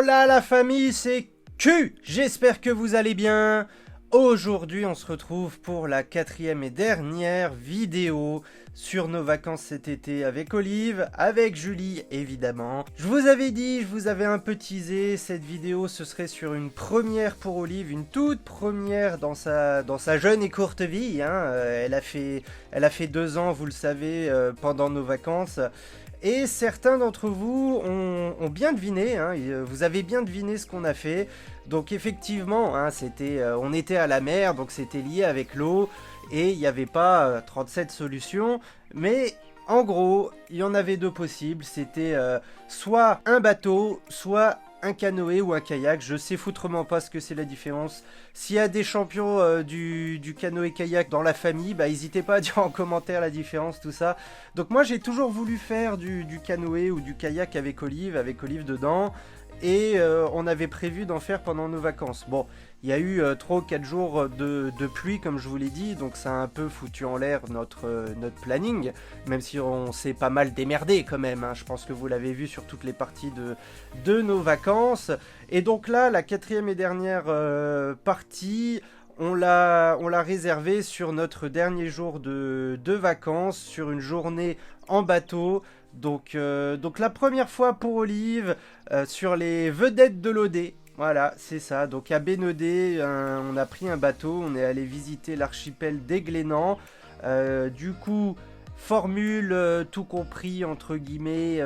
Hola la famille, c'est Q. J'espère que vous allez bien. Aujourd'hui, on se retrouve pour la 4e et dernière vidéo sur nos vacances cet été avec Olive, avec Julie évidemment. Je vous avais dit, je vous avais un peu teasé, cette vidéo ce serait sur une première pour Olive, une toute première dans sa jeune et courte vie. Elle a fait 2 ans, vous le savez, pendant nos vacances. Et certains d'entre vous ont bien deviné, vous avez bien deviné ce qu'on a fait. Donc effectivement, on était à la mer, donc c'était lié avec l'eau, et il n'y avait pas 37 solutions, mais en gros, il y en avait 2 possibles, c'était soit un bateau, soit un canoë ou un kayak. Je sais foutrement pas ce que c'est la différence. S'il y a des champions du canoë-kayak dans la famille, n'hésitez pas à dire en commentaire la différence, tout ça. Donc moi j'ai toujours voulu faire du canoë ou du kayak avec Olive dedans. Et on avait prévu d'en faire pendant nos vacances. Bon, il y a eu 3 ou 4 jours de pluie, comme je vous l'ai dit, donc ça a un peu foutu en l'air notre planning, même si on s'est pas mal démerdé quand même, je pense que vous l'avez vu sur toutes les parties de nos vacances. Et donc là, la 4e et dernière partie, on l'a réservée sur notre dernier jour de vacances, sur une journée en bateau. Donc la première fois pour Olive sur les vedettes de l'OD. Voilà, c'est ça. Donc à Bénodet, on a pris un bateau, on est allé visiter l'archipel des Glénans. Du coup, formule tout compris entre guillemets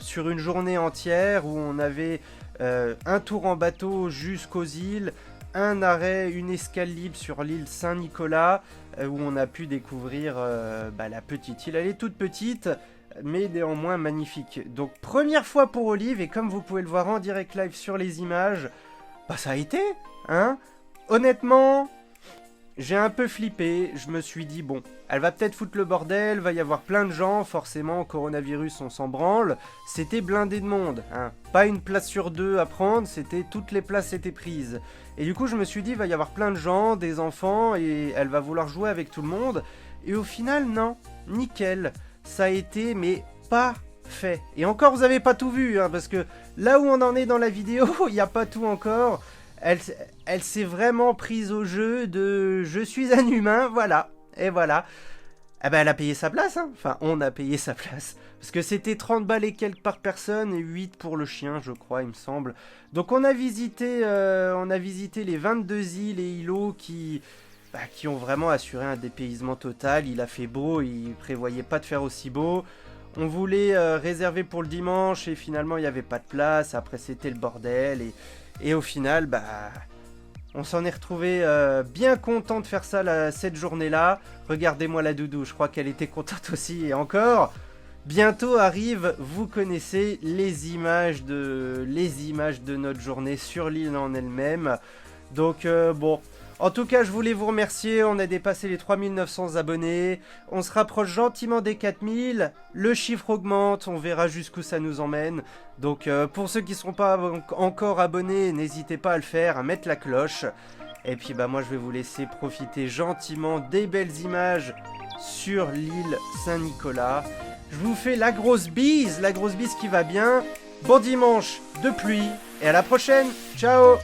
sur une journée entière où on avait un tour en bateau jusqu'aux îles, un arrêt, une escale libre sur l'île Saint-Nicolas où on a pu découvrir la petite île. Elle est toute petite, mais néanmoins magnifique. Donc première fois pour Olive, et comme vous pouvez le voir en direct live sur les images, ça a été, honnêtement, j'ai un peu flippé. Je me suis dit, bon, elle va peut-être foutre le bordel, va y avoir plein de gens, forcément, coronavirus, on s'en branle. C'était blindé de monde, pas une place sur 2 à prendre, toutes les places étaient prises. Et du coup, je me suis dit, il va y avoir plein de gens, des enfants, et elle va vouloir jouer avec tout le monde. Et au final, non, nickel. Ça a été, mais parfait. Et encore, vous n'avez pas tout vu, parce que là où on en est dans la vidéo, il n'y a pas tout encore. Elle s'est vraiment prise au jeu de « je suis un humain », voilà. Et voilà. Elle a payé sa place, Enfin, on a payé sa place. Parce que c'était 30 balles et quelques par personne, et 8 pour le chien, je crois, il me semble. Donc on a visité les 22 îles et îlots qui ont vraiment assuré un dépaysement total. Il a fait beau, il prévoyait pas de faire aussi beau. On voulait réserver pour le dimanche et finalement il n'y avait pas de place. Après c'était le bordel et au final on s'en est retrouvé bien content de faire ça cette journée-là. Regardez-moi la doudou, je crois qu'elle était contente aussi. Et encore, bientôt arrive, vous connaissez les images de notre journée sur l'île en elle-même. Donc bon... En tout cas, je voulais vous remercier, on a dépassé les 3900 abonnés, on se rapproche gentiment des 4000, le chiffre augmente, on verra jusqu'où ça nous emmène. Donc pour ceux qui ne sont pas encore abonnés, n'hésitez pas à le faire, à mettre la cloche. Et puis moi je vais vous laisser profiter gentiment des belles images sur l'île Saint-Nicolas. Je vous fais la grosse bise qui va bien. Bon dimanche de pluie et à la prochaine, ciao!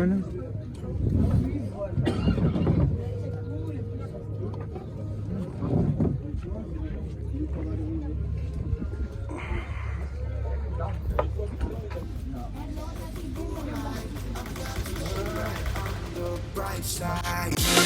Voilà. Bright side.